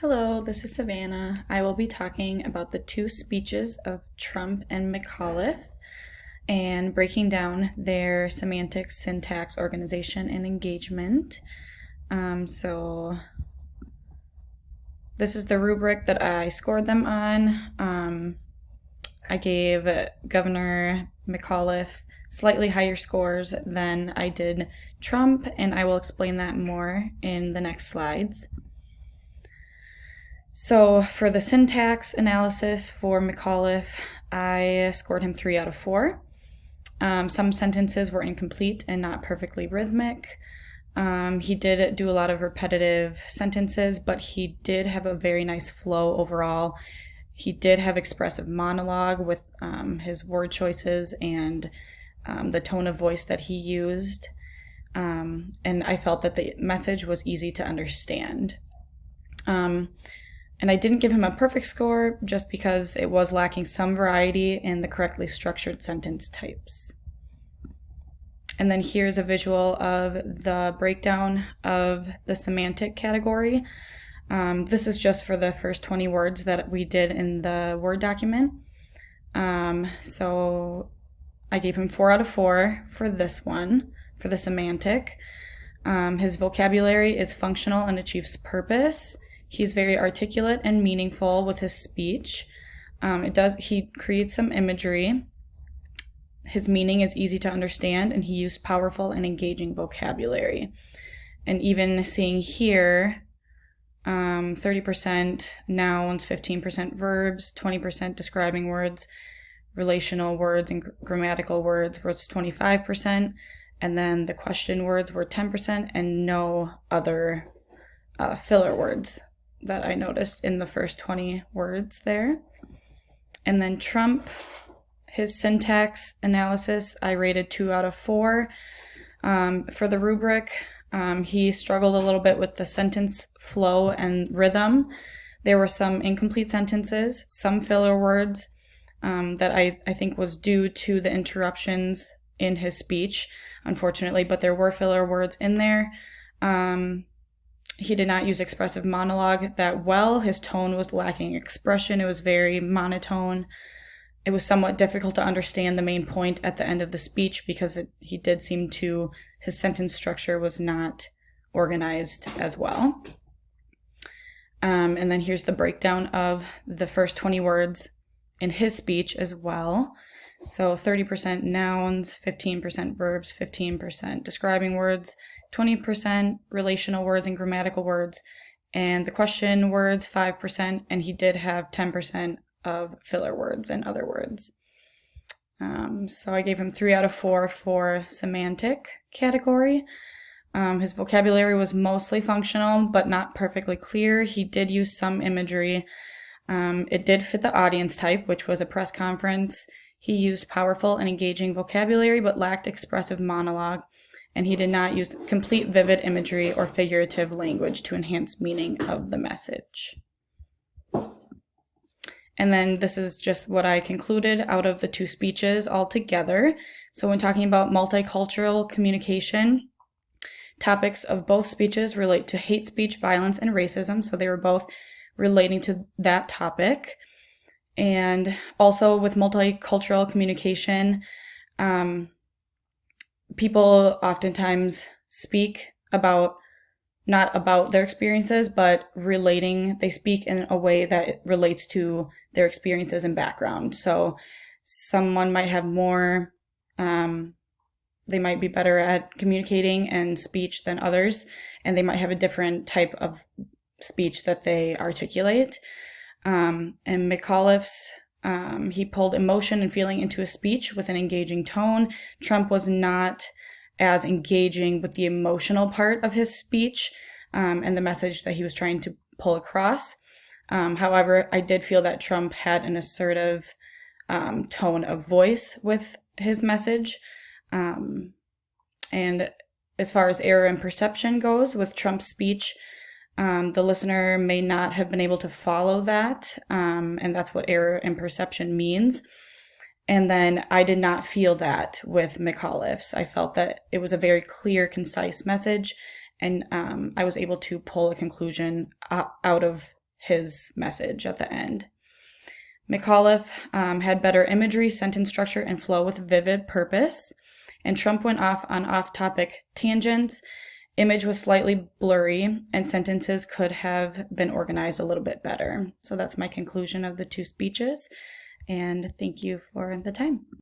Hello, this is Savannah. I will be talking about the two speeches of Trump and McAuliffe and breaking down their semantics, syntax, organization, and engagement. So this is the rubric that I scored them on. I gave Governor McAuliffe slightly higher scores than I did Trump, and I will explain that more in the next slides. So for the syntax analysis for McAuliffe, I scored him 3 out of 4. Some sentences were incomplete and not perfectly rhythmic. He did do a lot of repetitive sentences, but he did have a very nice flow overall. He did have expressive monologue with his word choices and the tone of voice that he used. And I felt that the message was easy to understand. And I didn't give him a perfect score just because it was lacking some variety in the correctly structured sentence types. And then here's a visual of the breakdown of the semantic category. This is just for the first 20 words that we did in the Word document. So I gave him 4 out of 4 for this one, for the semantic. His vocabulary is functional and achieves purpose. He's very articulate and meaningful with his speech. He creates some imagery. His meaning is easy to understand, and he used powerful and engaging vocabulary. And even seeing here, 30% nouns, 15% verbs, 20% describing words, relational words, and grammatical words was 25%. And then the question words were 10% and no other filler words that I noticed in the first 20 words there. And then Trump, his syntax analysis, I rated 2 out of 4. For the rubric, he struggled a little bit with the sentence flow and rhythm. There were some incomplete sentences, some filler words that I think was due to the interruptions in his speech, unfortunately, but there were filler words in there. He did not use expressive monologue that well. His tone was lacking expression. It was very monotone. It was somewhat difficult to understand the main point at the end of the speech because he did seem to, his sentence structure was not organized as well. And then here's the breakdown of the first 20 words in his speech as well. So 30% nouns, 15% verbs, 15% describing words, 20% relational words and grammatical words, and the question words 5%, and he did have 10% of filler words and other words. So I gave him 3 out of 4 for semantic category. His vocabulary was mostly functional, but not perfectly clear. He did use some imagery. It did fit the audience type, which was a press conference. He used powerful and engaging vocabulary, but lacked expressive monologue. And he did not use complete vivid imagery or figurative language to enhance meaning of the message. And then this is just what I concluded out of the two speeches altogether. So when talking about multicultural communication, topics of both speeches relate to hate speech, violence, and racism. So they were both relating to that topic. And also with multicultural communication, people oftentimes speak about, not about their experiences, but they speak in a way that relates to their experiences and background. So someone might have more, they might be better at communicating and speech than others, and they might have a different type of speech that they articulate. And McAuliffe's, he pulled emotion and feeling into a speech with an engaging tone. Trump was not as engaging with the emotional part of his speech and the message that he was trying to pull across. However, I did feel that Trump had an assertive tone of voice with his message. And as far as error in perception goes with Trump's speech, the listener may not have been able to follow that, and that's what error in perception means. And then I did not feel that with McAuliffe's. I felt that it was a very clear, concise message, and I was able to pull a conclusion out of his message at the end. McAuliffe had better imagery, sentence structure, and flow with vivid purpose. And Trump went off on off-topic tangents. Image was slightly blurry, and sentences could have been organized a little bit better. So that's my conclusion of the two speeches. And thank you for the time.